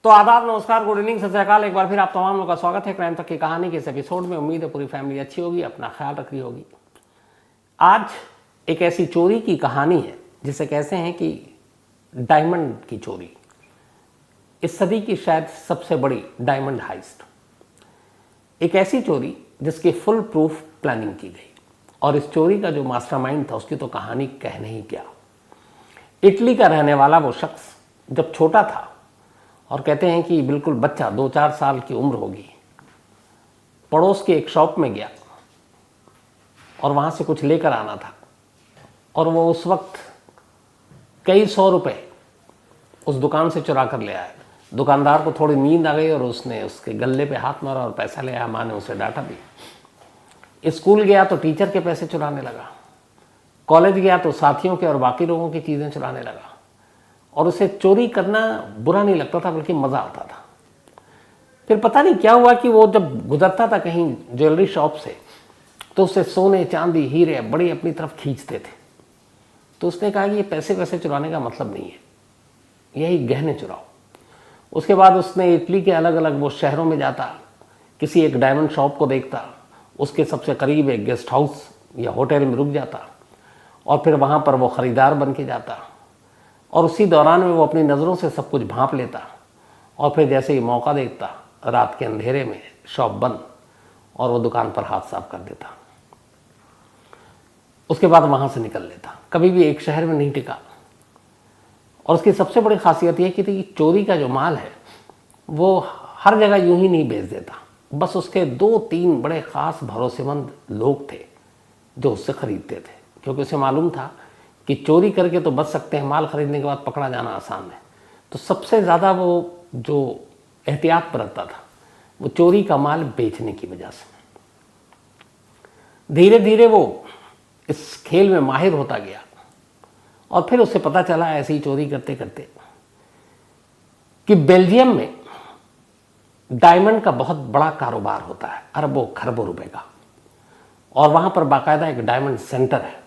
तो आदाब, नमस्कार, गुड इवनिंग, सत श्री अकाल। एक बार फिर आप तमाम लोगों का स्वागत है क्राइम तक की कहानी के इस एपिसोड में। उम्मीद है पूरी फैमिली अच्छी होगी, अपना ख्याल रख रही होगी। आज एक ऐसी चोरी की कहानी है जिसे कहते हैं कि डायमंड की चोरी। इस सदी की शायद सबसे बड़ी डायमंड हाइस्ट। एक ऐसी चोरी जिसकी फुल प्रूफ प्लानिंग की गई, और इस चोरी का जो मास्टरमाइंड था उसकी तो कहानी कहने ही क्या। इटली का रहने वाला वो शख्स जब छोटा था, और कहते हैं कि बिल्कुल बच्चा 2-4 साल की उम्र होगी, पड़ोस के एक शॉप में गया और वहाँ से कुछ लेकर आना था। और वो उस वक्त कई सौ रुपए उस दुकान से चुरा कर ले आए। दुकानदार को थोड़ी नींद आ गई और उसने उसके गले पे हाथ मारा और पैसा ले आया। माँ ने उसे डांटा भी। स्कूल गया तो टीचर के पैसे चुराने लगा। कॉलेज गया तो साथियों के और बाकी लोगों की चीज़ें चुराने लगा। और उसे चोरी करना बुरा नहीं लगता था, बल्कि मज़ा आता था। फिर पता नहीं क्या हुआ कि वो जब गुजरता था कहीं ज्वेलरी शॉप से, तो उसे सोने, चांदी, हीरे बड़ी अपनी तरफ खींचते थे। तो उसने कहा कि ये पैसे वैसे चुराने का मतलब नहीं है, यही गहने चुराओ। उसके बाद उसने इटली के अलग अलग वो शहरों में जाता, किसी एक डायमंड शॉप को देखता, उसके सबसे करीब एक गेस्ट हाउस या होटल में रुक जाता, और फिर वहाँ पर वो ख़रीदार बन के जाता। और उसी दौरान में वो अपनी नज़रों से सब कुछ भांप लेता, और फिर जैसे ही मौका देखता, रात के अंधेरे में शॉप बंद, और वो दुकान पर हाथ साफ कर देता। उसके बाद वहाँ से निकल लेता, कभी भी एक शहर में नहीं टिका। और उसकी सबसे बड़ी खासियत यह कि चोरी का जो माल है वो हर जगह यूं ही नहीं बेच देता। बस उसके 2-3 बड़े ख़ास भरोसेमंद लोग थे जो उससे ख़रीदते थे, क्योंकि उसे मालूम था कि चोरी करके तो बच सकते हैं, माल खरीदने के बाद पकड़ा जाना आसान है। तो सबसे ज़्यादा वो जो एहतियात बरतता था वो चोरी का माल बेचने की वजह से। धीरे धीरे वो इस खेल में माहिर होता गया, और फिर उसे पता चला ऐसी चोरी करते करते कि बेल्जियम में डायमंड का बहुत बड़ा कारोबार होता है, अरबों खरबों रुपए का। और वहाँ पर बाकायदा एक डायमंड सेंटर है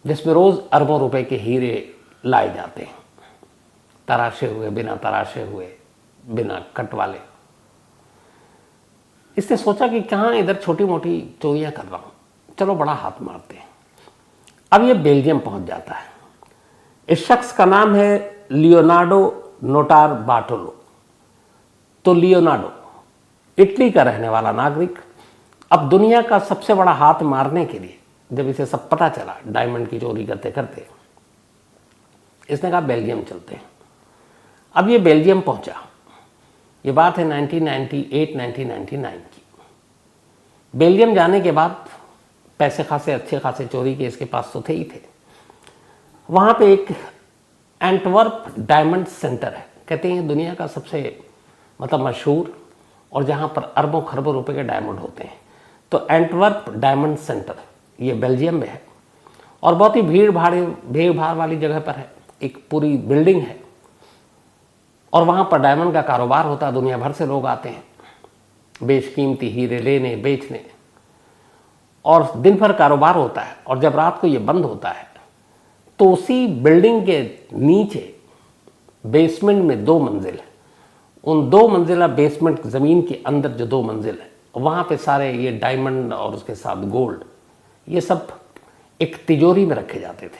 जिसमें रोज़ अरबों रुपए के हीरे लाए जाते हैं, तराशे हुए, बिना तराशे हुए, बिना कट वाले। इसने सोचा कि कहाँ इधर छोटी मोटी चोरियाँ कर रहा हूँ, चलो बड़ा हाथ मारते हैं। अब ये बेल्जियम पहुँच जाता है। इस शख्स का नाम है लियोनार्डो नोटार बार्टोलो। तो लियोनार्डो इटली का रहने वाला नागरिक अब दुनिया का सबसे बड़ा हाथ मारने के लिए, जब इसे सब पता चला डायमंड की चोरी करते करते, इसने कहा बेल्जियम चलते हैं। अब ये बेल्जियम पहुंचा। ये बात है 1998-1999 की। बेल्जियम जाने के बाद पैसे खासे अच्छे खासे चोरी के इसके पास तो थे ही थे। वहाँ पे एक एंटवर्प डायमंड सेंटर है, कहते हैं दुनिया का सबसे मशहूर, और जहाँ पर अरबों खरबों रुपए के डायमंड होते हैं। तो एंटवर्प डायमंड सेंटर ये बेल्जियम में है, और बहुत ही भीड़ भाड़ वाली जगह पर है। एक पूरी बिल्डिंग है, और वहाँ पर डायमंड का कारोबार होता है। दुनिया भर से लोग आते हैं बेशकीमती हीरे लेने, बेचने, और दिन भर कारोबार होता है। और जब रात को ये बंद होता है तो उसी बिल्डिंग के नीचे बेसमेंट में 2 मंजिल है। उन 2 मंजिला बेसमेंट ज़मीन के अंदर जो 2 मंजिल है, वहाँ पे सारे ये डायमंड और उसके साथ गोल्ड, ये सब एक तिजोरी में रखे जाते थे।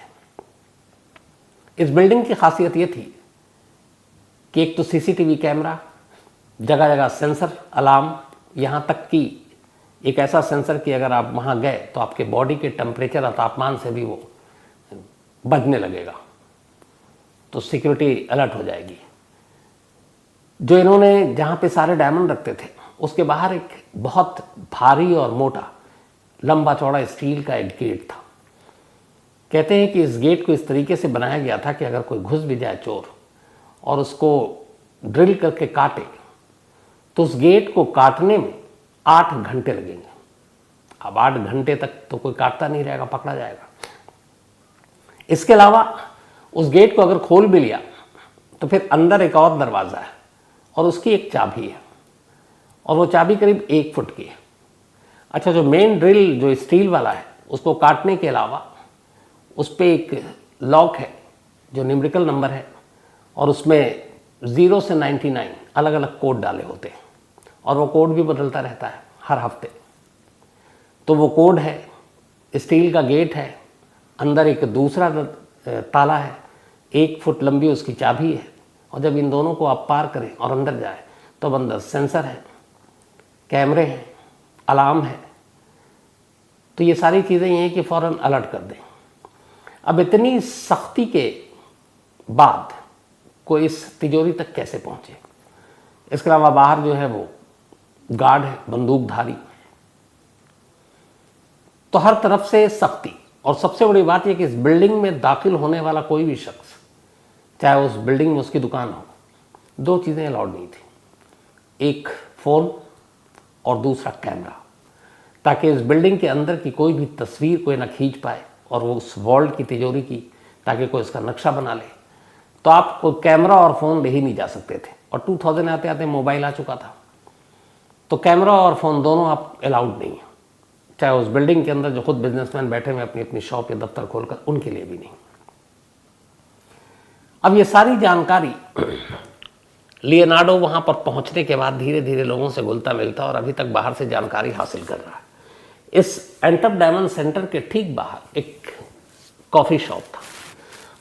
इस बिल्डिंग की खासियत ये थी कि एक तो सीसीटीवी कैमरा, जगह जगह सेंसर, अलार्म, यहाँ तक कि एक ऐसा सेंसर कि अगर आप वहाँ गए तो आपके बॉडी के टेम्परेचर और तापमान से भी वो बजने लगेगा, तो सिक्योरिटी अलर्ट हो जाएगी। जो इन्होंने जहाँ पे सारे डायमंड रखते थे उसके बाहर एक बहुत भारी और मोटा, लंबा चौड़ा स्टील का एक गेट था। कहते हैं कि इस गेट को इस तरीके से बनाया गया था कि अगर कोई घुस भी जाए चोर और उसको ड्रिल करके काटे, तो उस गेट को काटने में 8 घंटे लगेंगे। अब 8 घंटे तक तो कोई काटता नहीं रहेगा, पकड़ा जाएगा। इसके अलावा उस गेट को अगर खोल भी लिया तो फिर अंदर एक और दरवाज़ा है, और उसकी एक चाबी है, और वो चाबी करीब 1 फुट की है। अच्छा, जो मेन ड्रिल जो स्टील वाला है, उसको काटने के अलावा उस पर एक लॉक है जो न्यूमेरिकल नंबर है, और उसमें 0 से 99 अलग अलग कोड डाले होते हैं और वो कोड भी बदलता रहता है हर हफ्ते। तो वो कोड है, स्टील का गेट है, अंदर एक दूसरा ताला है, 1 फुट लंबी उसकी चाबी है, और जब इन दोनों को आप पार करें और अंदर जाए तो अब अंदर सेंसर है, कैमरे हैं, अलार्म है। तो ये सारी चीज़ें ये हैं कि फ़ौरन अलर्ट कर दें। अब इतनी सख्ती के बाद कोई इस तिजोरी तक कैसे पहुँचे? इसके अलावा बाहर जो है वो गार्ड है, बंदूकधारी, तो हर तरफ से सख्ती। और सबसे बड़ी बात यह कि इस बिल्डिंग में दाखिल होने वाला कोई भी शख्स, चाहे उस बिल्डिंग में उसकी दुकान हो, 2 चीज़ें अलाउड नहीं थी, एक फ़ोन और दूसरा कैमरा, ताकि इस बिल्डिंग के अंदर की कोई भी तस्वीर कोई ना खींच पाए और वो उस वॉल्ट की तिजोरी की, ताकि कोई इसका नक्शा बना ले। तो आप कोई कैमरा और फ़ोन ले ही नहीं जा सकते थे। और 2000 आते आते मोबाइल आ चुका था, तो कैमरा और फ़ोन दोनों आप अलाउड नहीं है, चाहे उस बिल्डिंग के अंदर जो खुद बिजनेसमैन बैठे हुए अपनी अपनी शॉप या दफ्तर खोलकर, उनके लिए भी नहीं। अब ये सारी जानकारी लियोनार्डो वहाँ पर पहुँचने के बाद धीरे धीरे लोगों से घुलता मिलता और अभी तक बाहर से जानकारी हासिल कर रहा है। इस एंटअप डायमंड सेंटर के ठीक बाहर एक कॉफ़ी शॉप था।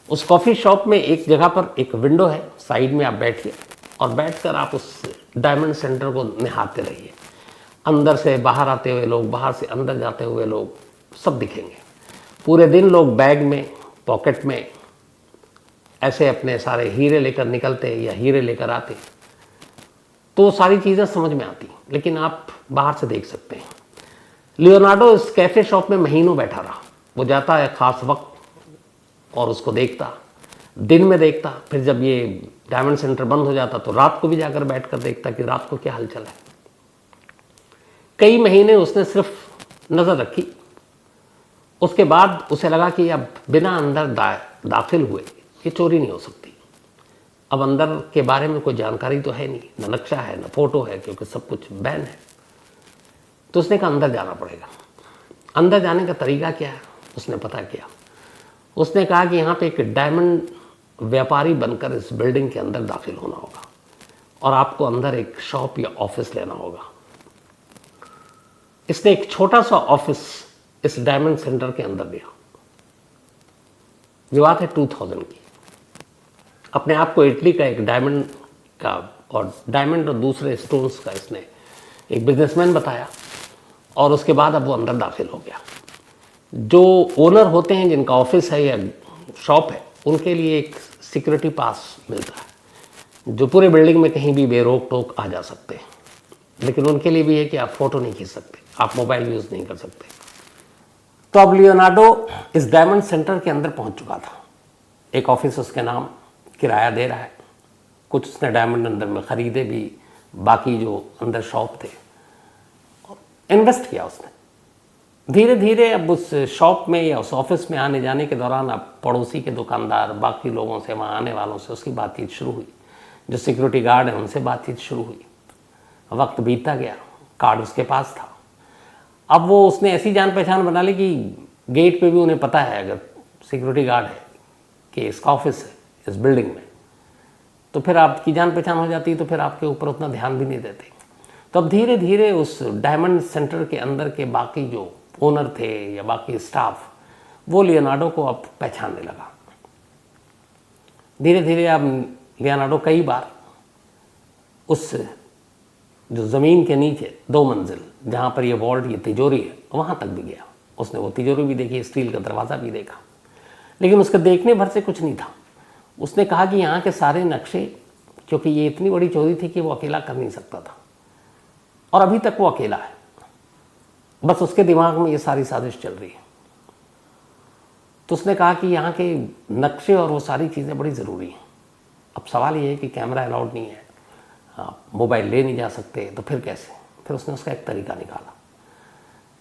उस कॉफ़ी शॉप में एक जगह पर एक विंडो है, साइड में आप बैठिए और बैठकर आप उस डायमंड सेंटर को निहारते रहिए। अंदर से बाहर आते हुए लोग, बाहर से अंदर जाते हुए लोग, सब दिखेंगे। पूरे दिन लोग बैग में, पॉकेट में ऐसे अपने सारे हीरे लेकर निकलते या हीरे लेकर आते, तो सारी चीज़ें समझ में आती, लेकिन आप बाहर से देख सकते हैं। लियोनार्डो इस कैफ़े शॉप में महीनों बैठा रहा। वो जाता है ख़ास वक्त और उसको देखता, दिन में देखता, फिर जब ये डायमंड सेंटर बंद हो जाता तो रात को भी जाकर बैठकर देखता कि रात को क्या हलचल है। कई महीने उसने सिर्फ नज़र रखी। उसके बाद उसे लगा कि अब बिना अंदर दाखिल हुए ये चोरी नहीं हो सकती। अब अंदर के बारे में कोई जानकारी तो है नहीं, न नक्शा है, न फोटो है, क्योंकि सब कुछ बैन है। तो उसने कहा अंदर जाना पड़ेगा। अंदर जाने का तरीका क्या है उसने पता किया। उसने कहा कि यहाँ पे एक डायमंड व्यापारी बनकर इस बिल्डिंग के अंदर दाखिल होना होगा और आपको अंदर एक शॉप या ऑफिस लेना होगा। इसने एक छोटा सा ऑफिस इस डायमंड सेंटर के अंदर दिया। ये बात है 2000 की। अपने आप को इटली का एक डायमंड का और डायमंड और दूसरे स्टोन्स का इसने एक बिजनेसमैन बताया और उसके बाद अब वो अंदर दाखिल हो गया। जो ओनर होते हैं, जिनका ऑफिस है या शॉप है, उनके लिए एक सिक्योरिटी पास मिलता है जो पूरे बिल्डिंग में कहीं भी बेरोक टोक आ जा सकते हैं, लेकिन उनके लिए भी है कि आप फ़ोटो नहीं खींच सकते, आप मोबाइल यूज़ नहीं कर सकते। तो अब लियोनार्डो इस डायमंड सेंटर के अंदर पहुंच चुका था। एक ऑफिस उसके नाम किराया दे रहा है, कुछ उसने डायमंड अंदर में ख़रीदे भी, बाकी जो अंदर शॉप थे इन्वेस्ट किया उसने। धीरे धीरे अब उस शॉप में या उस ऑफिस में आने जाने के दौरान अब पड़ोसी के दुकानदार, बाकी लोगों से, वहाँ आने वालों से उसकी बातचीत शुरू हुई। जो सिक्योरिटी गार्ड है उनसे बातचीत शुरू हुई। वक्त बीतता गया, कार्ड उसके पास था। अब वो उसने ऐसी जान पहचान बना ली कि गेट पे भी उन्हें पता है अगर सिक्योरिटी गार्ड है कि इसका ऑफिस है इस बिल्डिंग में, तो फिर आपकी जान पहचान हो जाती है, तो फिर आपके ऊपर उतना ध्यान भी नहीं देते। तो अब धीरे धीरे उस डायमंड सेंटर के अंदर के बाकी जो ओनर थे या बाकी स्टाफ, वो लियोनार्डो को अब पहचानने लगा। धीरे धीरे अब लियोनार्डो कई बार उस जो ज़मीन के नीचे 2 मंजिल जहाँ पर ये वॉल्ट, ये तिजोरी है, वहाँ तक भी गया। उसने वो तिजोरी भी देखी, स्टील का दरवाज़ा भी देखा, लेकिन उसके देखने भर से कुछ नहीं था। उसने कहा कि यहाँ के सारे नक्शे, क्योंकि ये इतनी बड़ी चोरी थी कि वो अकेला कर नहीं सकता था, और अभी तक वो अकेला है, बस उसके दिमाग में ये सारी साजिश चल रही है। तो उसने कहा कि यहाँ के नक्शे और वो सारी चीज़ें बड़ी ज़रूरी हैं। अब सवाल ये है कि कैमरा अलाउड नहीं है, मोबाइल ले नहीं जा सकते, तो फिर कैसे? फिर उसने उसका एक तरीका निकाला।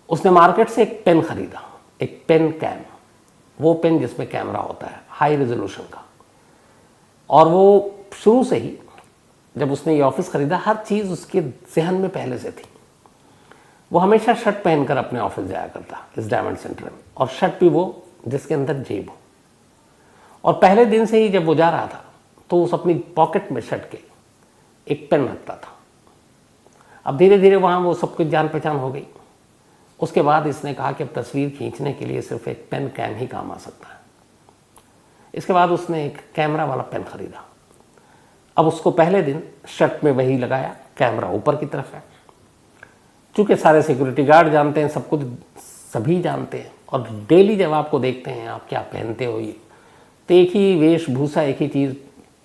उसने मार्केट से एक पेन ख़रीदा, एक पेन कैम, वो पेन जिसमें कैमरा होता है हाई रेजोल्यूशन का। और वो शुरू से ही जब उसने ये ऑफिस ख़रीदा, हर चीज़ उसके जहन में पहले से थी। वो हमेशा शर्ट पहनकर अपने ऑफिस जाया करता इस डायमंड सेंटर में, और शर्ट भी वो जिसके अंदर जेब हो। और पहले दिन से ही जब वो जा रहा था तो उस अपनी पॉकेट में सट के एक पेन रखता था। अब धीरे धीरे वहाँ वो सब कुछ जान पहचान हो गई। उसके बाद इसने कहा कि अब तस्वीर खींचने के लिए सिर्फ एक पेन कैम ही काम आ सकता है। इसके बाद उसने एक कैमरा वाला पेन खरीदा। अब उसको पहले दिन शर्ट में वही लगाया, कैमरा ऊपर की तरफ है। चूँकि सारे सिक्योरिटी गार्ड जानते हैं, सब कुछ सभी जानते हैं, और डेली जब आपको देखते हैं आप क्या पहनते हो, ये तो एक ही वेशभूषा, एक ही चीज़,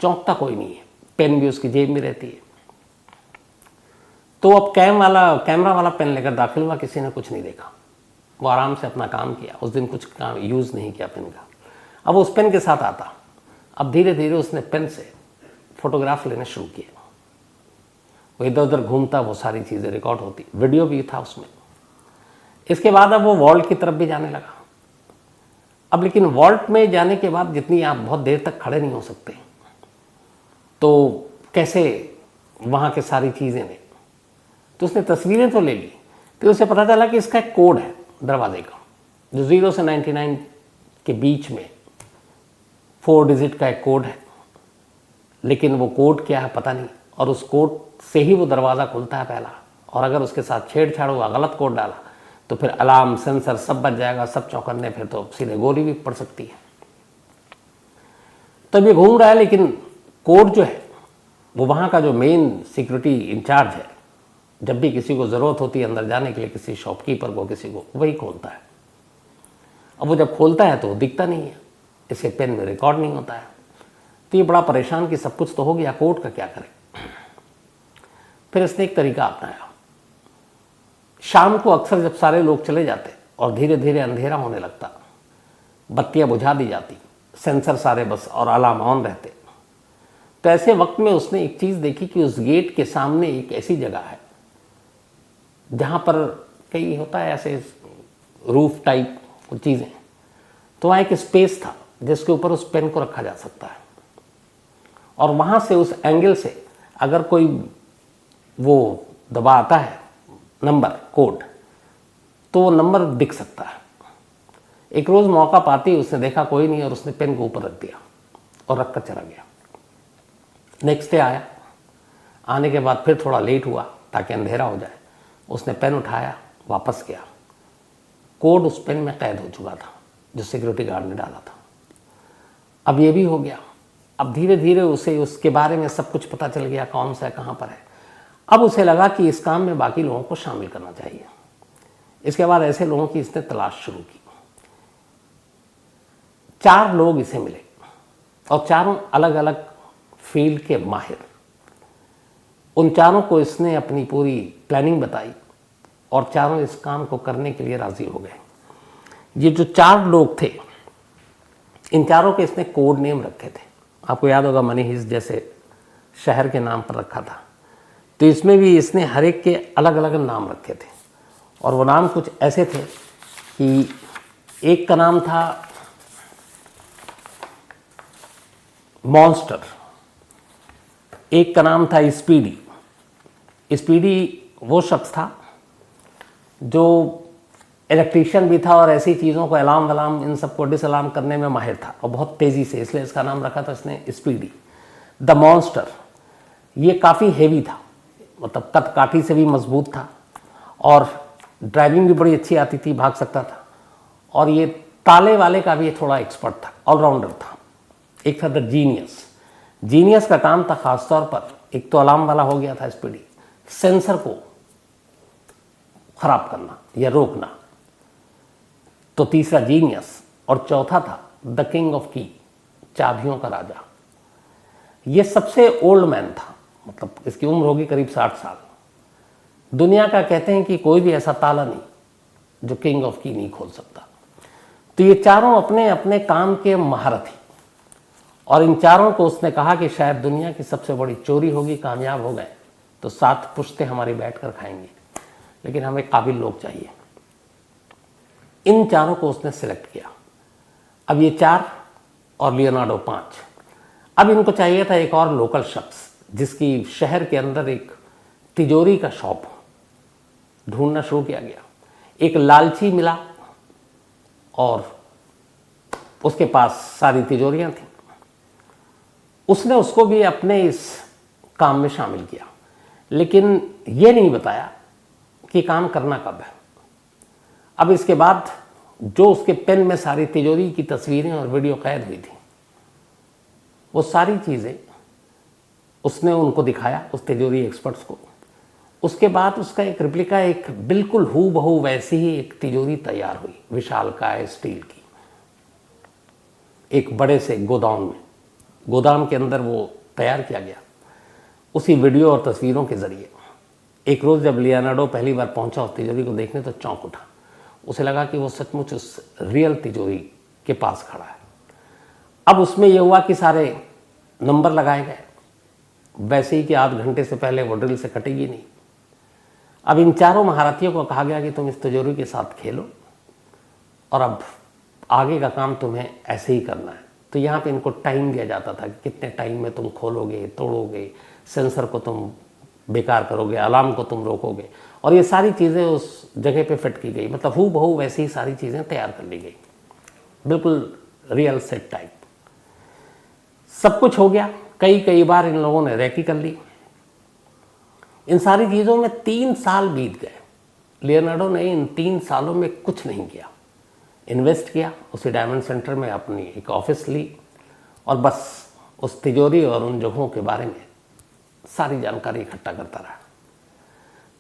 चौंकता कोई नहीं है। पेन भी उसकी जेब में रहती है। तो अब कैमरा वाला पेन लेकर दाखिल हुआ, किसी ने कुछ नहीं देखा। वो आराम से अपना काम किया। उस दिन कुछ काम यूज़ नहीं किया पेन का। अब उस पेन के साथ आता। अब धीरे धीरे उसने पेन से फोटोग्राफ लेने शुरू किए। वो इधर उधर घूमता, वो सारी चीज़ें रिकॉर्ड होती, वीडियो भी था उसमें। इसके बाद अब वो वॉल्ट की तरफ भी जाने लगा। अब लेकिन वॉल्ट में जाने के बाद जितनी आप बहुत देर तक खड़े नहीं हो सकते, तो कैसे वहाँ के सारी चीज़ें ने, तो उसने तस्वीरें तो ले ली। फिर उसे पता चला कि इसका एक कोड है दरवाजे का, जो 0 से 99 के बीच में 4 डिजिट का एक कोड है। लेकिन वो कोड क्या है पता नहीं, और उस कोड से ही वो दरवाज़ा खुलता है पहला। और अगर उसके साथ छेड़छाड़ हुआ, गलत कोड डाला, तो फिर अलार्म, सेंसर सब बच जाएगा, सब चौकन्ने, फिर तो सीधे गोली भी पड़ सकती है। तब ये घूम रहा है, लेकिन कोड जो है वो वहाँ का जो मेन सिक्योरिटी इंचार्ज है, जब भी किसी को ज़रूरत होती है अंदर जाने के लिए, किसी शॉपकीपर को, किसी को, वही खोलता है। अब वो जब खोलता है तो वो दिखता नहीं है, इसके पेन में रिकॉर्ड नहीं होता है। तो ये बड़ा परेशान कि सब कुछ तो हो गया, कोड का क्या करें। फिर इसने एक तरीका अपनाया। शाम को अक्सर जब सारे लोग चले जाते और धीरे धीरे अंधेरा होने लगता, बत्तियां बुझा दी जाती, सेंसर सारे बस और अलार्म ऑन रहते, तो ऐसे वक्त में उसने एक चीज़ देखी कि उस गेट के सामने एक ऐसी जगह है जहाँ पर कई होता है ऐसे रूफ टाइप चीज़ें, तो वहाँ एक स्पेस था जिसके ऊपर उस पेन को रखा जा सकता है। और वहाँ से उस एंगल से अगर कोई वो दबा आता है नंबर, कोड, तो वो नंबर दिख सकता है। एक रोज़ मौका पाते ही उसने देखा कोई नहीं, और उसने पेन को ऊपर रख दिया और रख कर चला गया। नेक्स्ट डे आया। आने के बाद फिर थोड़ा लेट हुआ ताकि अंधेरा हो जाए। उसने पेन उठाया, वापस गया। कोड उस पेन में कैद हो चुका था जो सिक्योरिटी गार्ड ने डाला था। अब ये भी हो गया। अब धीरे धीरे उसे उसके बारे में सब कुछ पता चल गया, कौन सा है, कहाँ पर है। अब उसे लगा कि इस काम में बाकी लोगों को शामिल करना चाहिए। इसके बाद ऐसे लोगों की इसने तलाश शुरू की। 4 लोग इसे मिले और चारों अलग अलग फील्ड के माहिर। उन चारों को इसने अपनी पूरी प्लानिंग बताई और चारों इस काम को करने के लिए राजी हो गए। ये जो 4 लोग थे, इन चारों के इसने कोड नेम रखे थे। आपको याद होगा मनी हिस्ट जैसे शहर के नाम पर रखा था, तो इसमें भी इसने हर एक के अलग अलग नाम रखे थे। और वो नाम कुछ ऐसे थे कि एक का नाम था मॉन्स्टर, एक का नाम था स्पीडी। स्पीडी वो शख्स था जो इलेक्ट्रीशियन भी था और ऐसी चीज़ों को अलार्म वलार्म इन सबको डिसअलार्म करने में माहिर था और बहुत तेज़ी से, इसलिए इसका नाम रखा था इसने स्पीडी। द मॉन्स्टर ये काफ़ी हेवी था, मतलब कद काठी से भी मजबूत था और ड्राइविंग भी बड़ी अच्छी आती थी, भाग सकता था। और ये ताले वाले का भी थोड़ा एक्सपर्ट था, ऑलराउंडर था। एक था द जीनियस। जीनियस का काम था ख़ासतौर पर, एक तो अलार्म वाला हो गया था स्पीडी, सेंसर को ख़राब करना या रोकना, तो तीसरा जीनियस, और चौथा था द किंग ऑफ की, चाबियों का राजा। ये सबसे ओल्ड मैन था, मतलब इसकी उम्र होगी करीब 60 साल। दुनिया का कहते हैं कि कोई भी ऐसा ताला नहीं जो किंग ऑफ की नहीं खोल सकता। तो ये चारों अपने अपने काम के महारथी, और इन चारों को उसने कहा कि शायद दुनिया की सबसे बड़ी चोरी होगी, कामयाब हो गए तो 7 पुश्ते हमारी बैठ कर खाएंगे, लेकिन हमें काबिल लोग चाहिए। इन चारों को उसने सिलेक्ट किया। अब ये 4 और लियोनार्डो 5। अब इनको चाहिए था एक और लोकल शख्स जिसकी शहर के अंदर एक तिजोरी का शॉप हो। ढूंढना शुरू किया गया। एक लालची मिला और उसके पास सारी तिजोरियां थी। उसने उसको भी अपने इस काम में शामिल किया, लेकिन ये नहीं बताया कि काम करना कब है। अब इसके बाद जो उसके पेन में सारी तिजोरी की तस्वीरें और वीडियो कैद हुई थी, वो सारी चीज़ें उसने उनको दिखाया, उस तिजोरी एक्सपर्ट्स को। उसके बाद उसका एक रिप्लिका, एक बिल्कुल हूबहू वैसी ही एक तिजोरी तैयार हुई, विशालकाय स्टील की, एक बड़े से गोदाम में, गोदाम के अंदर वो तैयार किया गया उसी वीडियो और तस्वीरों के ज़रिए। एक रोज़ जब लियोनार्डो पहली बार पहुंचा उस तिजोरी को देखने तो चौंक उठा। उसे लगा कि वो सचमुच उस रियल तिजोरी के पास खड़ा है। अब उसमें यह हुआ कि सारे नंबर लगाए गए, वैसे ही कि आध घंटे से पहले वो ड्रिल से कटेगी नहीं। अब इन चारों महारथियों को कहा गया कि तुम इस तिजोरी के साथ खेलो और अब आगे का काम तुम्हें ऐसे ही करना है। तो यहाँ पे इनको टाइम दिया जाता था कि कितने टाइम में तुम खोलोगे, तोड़ोगे, सेंसर को तुम बेकार करोगे, अलार्म को तुम रोकोगे, और ये सारी चीज़ें उस जगह पे फिट की गई। मतलब हूबहू वैसी ही सारी चीज़ें तैयार कर ली गई, बिल्कुल रियल सेट टाइप। सब कुछ हो गया। कई बार इन लोगों ने रेकी कर ली। इन सारी चीज़ों में 3 साल बीत गए। लियोनार्डो ने इन 3 सालों में कुछ नहीं किया। इन्वेस्ट किया, उसी डायमंड सेंटर में अपनी एक ऑफिस ली और बस उस तिजोरी और उन जगहों के बारे में सारी जानकारी इकट्ठा करता रहा।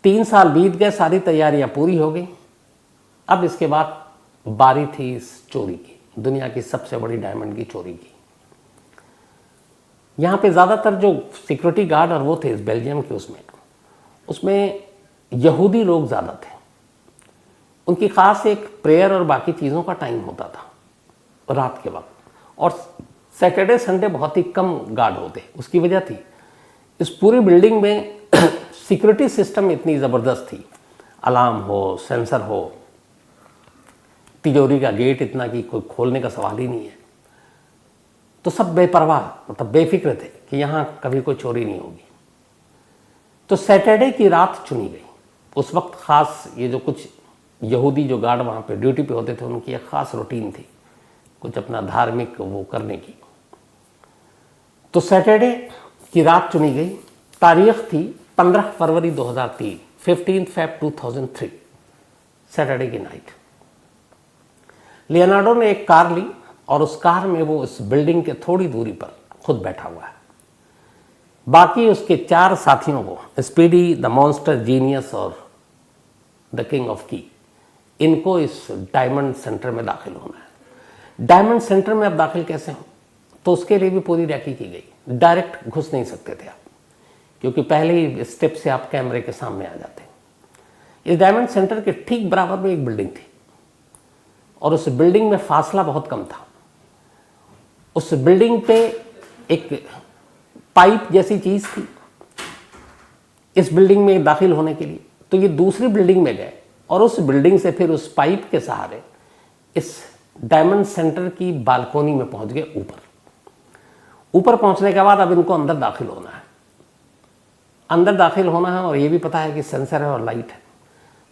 3 साल बीत गए, सारी तैयारियां पूरी हो गई। अब इसके बाद बारी थी इस चोरी की, दुनिया की सबसे बड़ी डायमंड की चोरी की। यहाँ पे ज़्यादातर जो सिक्योरिटी गार्ड और वो थे इस बेल्जियम के, उसमें यहूदी लोग ज़्यादा थे। उनकी ख़ास एक प्रेयर और बाकी चीज़ों का टाइम होता था रात के वक्त, और सैटरडे संडे बहुत ही कम गार्ड होते। उसकी वजह थी इस पूरी बिल्डिंग में सिक्योरिटी सिस्टम इतनी ज़बरदस्त थी, अलार्म हो, सेंसर हो, तिजोरी का गेट इतना कि कोई खोलने का सवाल ही नहीं है। तो सब बेपरवाह, मतलब बेफिक्र थे कि यहाँ कभी कोई चोरी नहीं होगी। तो सैटरडे की रात चुनी गई। उस वक्त ख़ास ये जो कुछ यहूदी जो गार्ड वहाँ पे ड्यूटी पे होते थे, उनकी एक ख़ास रूटीन थी कुछ अपना धार्मिक वो करने की। तो सैटरडे की रात चुनी गई। तारीख थी 15 फरवरी 2003, 15 Feb 2003, सैटरडे की नाइट। लियोनार्डो ने एक कार ली और उस कार में वो इस बिल्डिंग के थोड़ी दूरी पर खुद बैठा हुआ है। बाकी उसके 4 साथियों को, स्पीडी, द मॉन्स्टर, जीनियस और द किंग ऑफ की, इनको इस डायमंड सेंटर में दाखिल होना है। डायमंड सेंटर में अब दाखिल कैसे हो, तो उसके लिए भी पूरी रैकी की गई। डायरेक्ट घुस नहीं सकते थे आप, क्योंकि पहले ही स्टेप से आप कैमरे के सामने आ जाते। इस डायमंड सेंटर के ठीक बराबर में एक बिल्डिंग थी और उस बिल्डिंग में फासला बहुत कम था। उस बिल्डिंग पे एक पाइप जैसी चीज थी इस बिल्डिंग में दाखिल होने के लिए। तो ये दूसरी बिल्डिंग में गए और उस बिल्डिंग से फिर उस पाइप के सहारे इस डायमंड सेंटर की बालकोनी में पहुंच गए। ऊपर पहुंचने के बाद अब इनको अंदर दाखिल होना है। अंदर दाखिल होना है और ये भी पता है कि सेंसर है और लाइट है।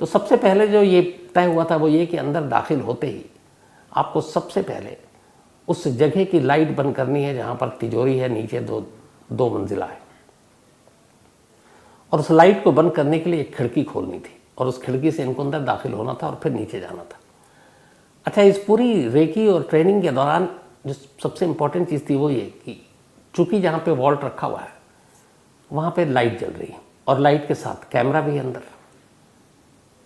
तो सबसे पहले जो ये तय हुआ था वो ये कि अंदर दाखिल होते ही आपको सबसे पहले उस जगह की लाइट बंद करनी है जहां पर तिजोरी है, नीचे दो मंजिला है, और उस लाइट को बंद करने के लिए एक खिड़की खोलनी थी और उस खिड़की से इनको अंदर दाखिल होना था और फिर नीचे जाना था। अच्छा, इस पूरी रेकी और ट्रेनिंग के दौरान जो सबसे इंपॉर्टेंट चीज़ थी वो ये कि चूंकि जहाँ पे वॉल्ट रखा हुआ है वहाँ पे लाइट जल रही है और लाइट के साथ कैमरा भी है अंदर।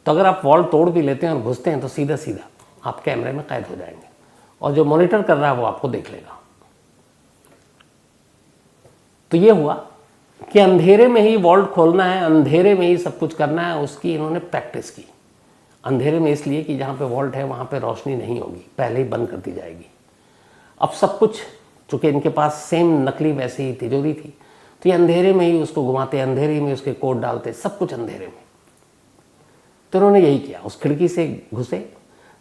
तो अगर आप वॉल तोड़ भी लेते हैं और घुसते हैं तो सीधा सीधा आप कैमरे में कैद हो जाएंगे और जो मॉनिटर कर रहा है वो आपको देख लेगा। तो ये हुआ कि अंधेरे में ही वॉल्ट खोलना है, अंधेरे में ही सब कुछ करना है। उसकी इन्होंने प्रैक्टिस की अंधेरे में, इसलिए कि जहाँ पे वॉल्ट है वहाँ पे रोशनी नहीं होगी, पहले ही बंद कर दी जाएगी। अब सब कुछ चूँकि इनके पास सेम नकली वैसे ही तिजोरी थी, तो ये अंधेरे में ही उसको घुमाते, अंधेरे में उसके कोड डालते, सब कुछ अंधेरे में। तो इन्होंने यही किया, उस खिड़की से घुसे।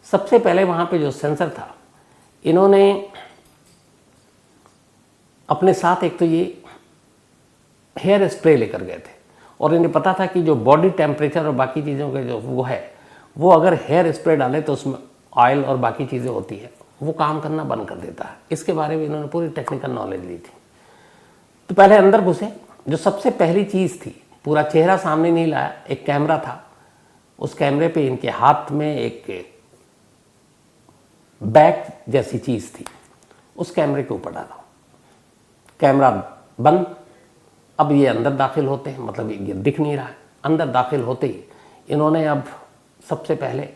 सबसे पहले वहाँ पे जो सेंसर था, इन्होंने अपने साथ एक तो ये हेयर स्प्रे लेकर गए थे और इन्हें पता था कि जो बॉडी टेम्परेचर और बाकी चीज़ों के जो वो है, वो अगर हेयर स्प्रे डाले तो उसमें ऑयल और बाकी चीज़ें होती है, वो काम करना बंद कर देता है। इसके बारे में इन्होंने पूरी टेक्निकल नॉलेज ली थी। तो पहले अंदर घुसे। जो सबसे पहली चीज़ थी, पूरा चेहरा सामने नहीं लाया, एक कैमरा था। उस कैमरे पे इनके हाथ में एक बैग जैसी चीज़ थी, उस कैमरे के ऊपर डाला। कैमरा बंद। अब ये अंदर दाखिल होते हैं, मतलब ये दिख नहीं रहा है। अंदर दाखिल होते ही इन्होंने अब सबसे पहले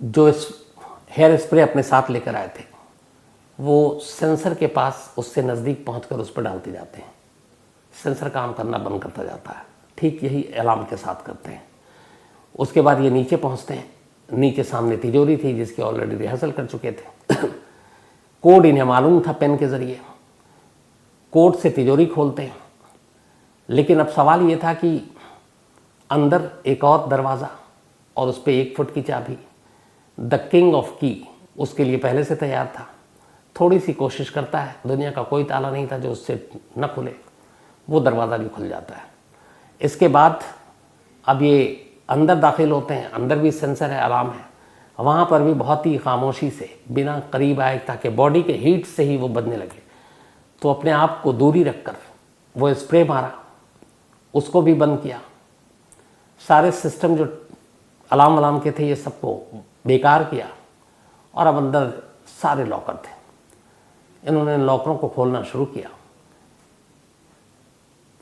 जो हेयर स्प्रे अपने साथ लेकर आए थे, वो सेंसर के पास उससे नज़दीक पहुंचकर उस पर डालते जाते हैं। सेंसर काम करना बंद करता जाता है। ठीक यही अलार्म के साथ करते हैं। उसके बाद ये नीचे पहुंचते हैं। नीचे सामने तिजोरी थी जिसकी ऑलरेडी रिहर्सल कर चुके थे। कोड इन्हें मालूम था पेन के ज़रिए। कोड से तिजोरी खोलते हैं। लेकिन अब सवाल ये था कि अंदर एक और दरवाज़ा और उस पर 1 फुट की चाबी। द किंग ऑफ की उसके लिए पहले से तैयार था। थोड़ी सी कोशिश करता है, दुनिया का कोई ताला नहीं था जो उससे न खुले, वो दरवाज़ा भी खुल जाता है। इसके बाद अब ये अंदर दाखिल होते हैं। अंदर भी सेंसर है, अलार्म है। वहाँ पर भी बहुत ही खामोशी से, बिना करीब आए ताकि बॉडी के हीट से ही वो बजने लगे, तो अपने आप को दूरी रखकर वो स्प्रे मारा, उसको भी बंद किया। सारे सिस्टम जो अलार्म के थे ये सबको बेकार किया। और अब अंदर सारे लॉकर थे। इन्होंने लॉकरों को खोलना शुरू किया।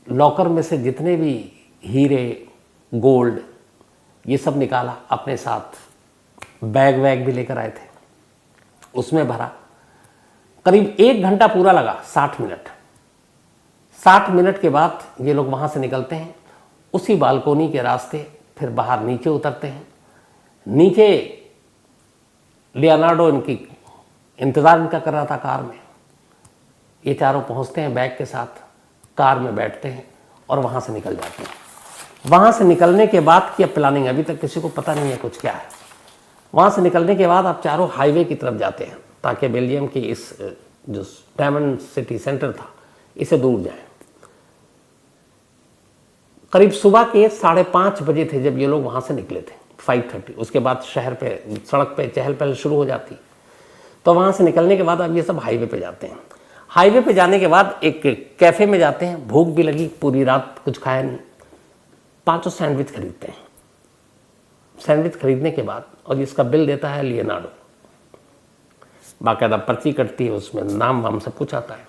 लॉकर में से जितने भी हीरे, गोल्ड, ये सब निकाला। अपने साथ बैग वैग भी लेकर आए थे, उसमें भरा। करीब 1 घंटा पूरा लगा, 60 मिनट। 60 मिनट के बाद ये लोग वहाँ से निकलते हैं। उसी बालकोनी के रास्ते फिर बाहर नीचे उतरते हैं। नीचे लियोनार्डो इनकी इंतज़ार इनका कर रहा था कार में। ये चारों पहुँचते हैं बैग के साथ, कार में बैठते हैं और वहाँ से निकल जाते हैं। वहाँ से निकलने के बाद की प्लानिंग अभी तक किसी को पता नहीं है कुछ क्या है। वहाँ से निकलने के बाद आप चारों हाईवे की तरफ जाते हैं ताकि बेल्जियम की इस जो डायमंड सिटी सेंटर था, इसे दूर जाएं। करीब सुबह के 5:30 बजे थे जब ये लोग वहाँ से निकले थे, 5:30। उसके बाद शहर पे, सड़क पे चहल पहल शुरू हो जाती। तो वहाँ से निकलने के बाद अब ये सब हाईवे पे जाते हैं। हाईवे पे जाने के बाद एक कैफ़े में जाते हैं। भूख भी लगी, पूरी रात कुछ खाया नहीं। 5 सैंडविच खरीदते हैं। सैंडविच खरीदने के बाद, और इसका बिल देता है लियोनार्डो। बाकायदा पर्ची कटती है, उसमें नाम वाम सब कुछ आता है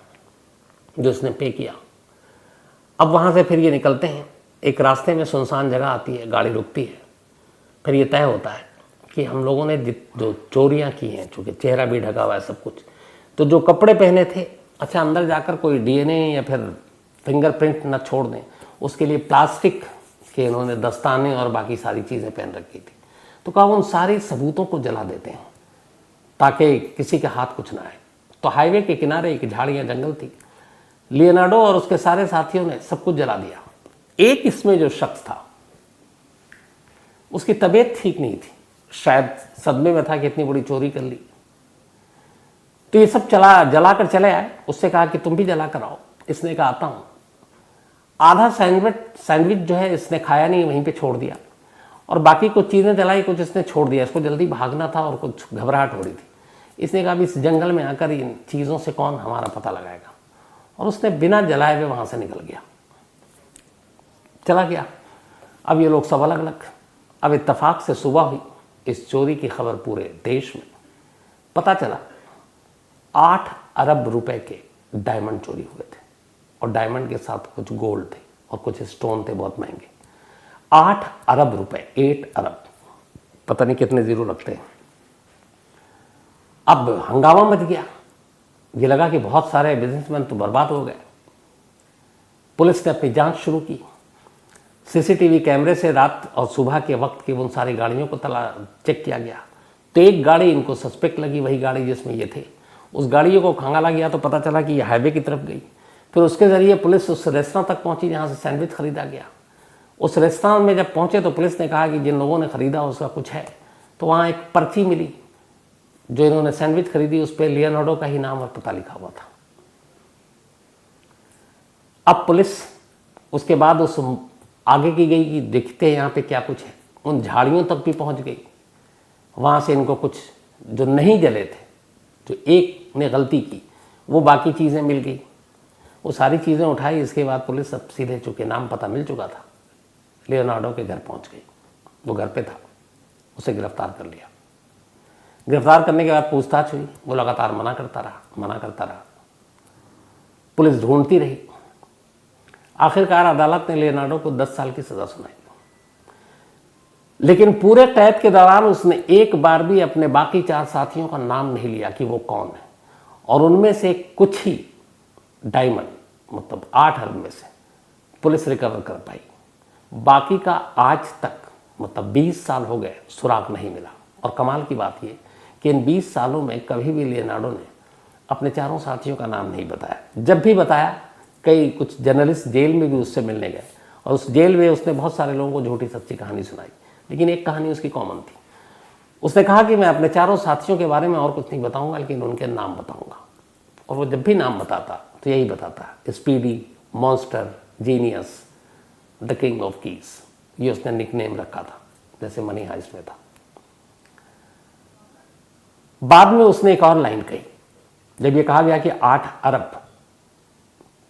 जो उसने पे किया। अब वहाँ से फिर ये निकलते हैं। एक रास्ते में सुनसान जगह आती है, गाड़ी रुकती है। फिर ये तय होता है कि हम लोगों ने जो चोरियाँ की हैं, चूँकि चेहरा भी ढका हुआ है सब कुछ, तो जो कपड़े पहने थे, अच्छा अंदर जाकर कोई डीएनए या फिर फिंगरप्रिंट न छोड़ दें, उसके लिए प्लास्टिक के इन्होंने दस्ताने और बाकी सारी चीज़ें पहन रखी थी। तो कहा उन सारे सबूतों को जला देते हैं ताकि किसी के हाथ कुछ ना आए। तो हाईवे के किनारे एक झाड़ियाँ जंगल थी। लियोनार्डो और उसके सारे साथियों ने सब कुछ जला दिया। एक इसमें जो शख्स था, उसकी तबीयत ठीक नहीं थी, शायद सदमे में था कि इतनी बड़ी चोरी कर ली। तो ये सब जलाकर चले आए। उससे कहा कि तुम भी जला कर आओ। इसने कहा आता हूँ। आधा सैंडविच जो है इसने खाया नहीं, वहीं पे छोड़ दिया, और बाकी कुछ चीज़ें जलाई, कुछ इसने छोड़ दिया। इसको जल्दी भागना था और कुछ घबराहट हो रही थी। इसने कहा इस जंगल में आकर इन चीज़ों से कौन हमारा पता लगाएगा, और उसने बिना जलाए हुए वहाँ से निकल गया, चला गया। अब ये लोग सब अलग अलग। अब इत्तेफाक से सुबह हुई, इस चोरी की खबर पूरे देश में पता चला। 8 अरब रुपए के डायमंड चोरी हुए थे, और डायमंड के साथ कुछ गोल्ड थे और कुछ स्टोन थे बहुत महंगे। 8 अरब रुपए, 8 अरब, पता नहीं कितने जीरो लगते हैं। अब हंगामा मच गया। ये लगा कि बहुत सारे बिजनेसमैन तो बर्बाद हो गए। पुलिस ने अपनी जांच शुरू की। सीसीटीवी कैमरे से रात और सुबह के वक्त की उन सारी गाड़ियों को चेक किया गया। तो एक गाड़ी इनको सस्पेक्ट लगी, वही गाड़ी जिसमें ये थे। उस गाड़ियों को खंगाला गया तो पता चला कि ये हाईवे की तरफ गई। फिर उसके ज़रिए पुलिस उस रेस्तरां तक पहुंची जहां से सैंडविच खरीदा गया। उस रेस्तरां में जब पहुंचे तो पुलिस ने कहा कि जिन लोगों ने ख़रीदा उसका कुछ है। तो वहाँ एक पर्ची मिली, जो इन्होंने सैंडविच खरीदी उस पर लियोनार्डो का ही नाम और पता लिखा हुआ था। अब पुलिस उसके बाद उस आगे की गई कि देखते हैं यहाँ पे क्या कुछ है। उन झाड़ियों तक भी पहुँच गई। वहाँ से इनको कुछ जो नहीं जले थे, जो एक ने गलती की, वो बाकी चीज़ें मिल गई। वो सारी चीज़ें उठाई। इसके बाद पुलिस अब सीधे, चूँकि नाम पता मिल चुका था, लियोनार्डो के घर पहुंच गई। वो घर पे था, उसे गिरफ्तार कर लिया। गिरफ्तार करने के बाद पूछताछ हुई, वो लगातार मना करता रहा। पुलिस ढूंढती रही। आखिरकार अदालत ने लियोनार्डो को 10 साल की सज़ा सुनाई। लेकिन पूरे कैद के दौरान उसने एक बार भी अपने बाकी 4 साथियों का नाम नहीं लिया कि वो कौन है। और उनमें से कुछ ही डायमंड, मतलब 8 अरब में से पुलिस रिकवर कर पाई। बाकी का आज तक, मतलब 20 साल हो गए, सुराग नहीं मिला। और कमाल की बात ये कि इन 20 सालों में कभी भी लियोनार्डो ने अपने 4 साथियों का नाम नहीं बताया। जब भी बताया, कई कुछ जर्नलिस्ट जेल में भी उससे मिलने गए और उस जेल में उसने बहुत सारे लोगों को झूठी सच्ची कहानी सुनाई। लेकिन एक कहानी उसकी कॉमन थी। उसने कहा कि मैं अपने 4 साथियों के बारे में और कुछ नहीं बताऊंगा, लेकिन उनके नाम बताऊंगा। और वो जब भी नाम बताता तो यही बताता, speedy, monster, genius, the king of keys. ये उसने निकनेम रखा था, जैसे मनी हाइस्ट में था। बाद में उसने एक और लाइन कही, जब ये कहा गया कि 8 अरब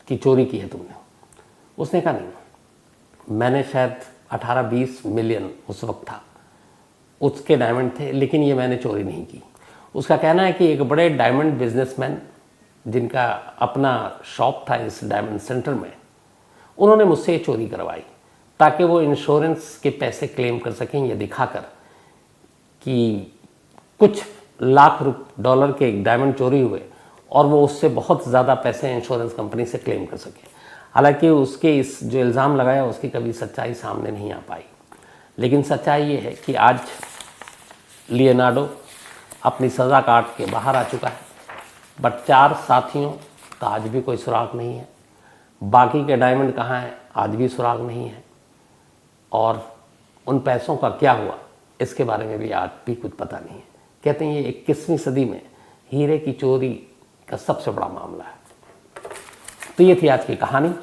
की चोरी की है तुमने, उसने कहा नहीं, मैंने शायद 18-20 मिलियन उस वक्त था, उसके डायमंड थे, लेकिन ये मैंने चोरी नहीं की। उसका कहना है कि एक बड़े डायमंड बिजनेसमैन, जिनका अपना शॉप था इस डायमंड सेंटर में, उन्होंने मुझसे ये चोरी करवाई ताकि वो इंश्योरेंस के पैसे क्लेम कर सकें, ये दिखाकर कि कुछ लाख डॉलर के एक डायमंड चोरी हुए और वो उससे बहुत ज़्यादा पैसे इंश्योरेंस कंपनी से क्लेम कर सके। हालांकि उसके इस जो इल्ज़ाम लगाया, उसकी कभी सच्चाई सामने नहीं आ पाई। लेकिन सच्चाई ये है कि आज लियोनार्डो अपनी सज़ा काट के बाहर आ चुका है, बट 4 साथियों का आज भी कोई सुराग नहीं है। बाकी के डायमंड कहाँ हैं, आज भी सुराग नहीं है। और उन पैसों का क्या हुआ, इसके बारे में भी आज भी कुछ पता नहीं है। कहते हैं ये 21वीं सदी में हीरे की चोरी का सबसे बड़ा मामला है। तो ये थी आज की कहानी।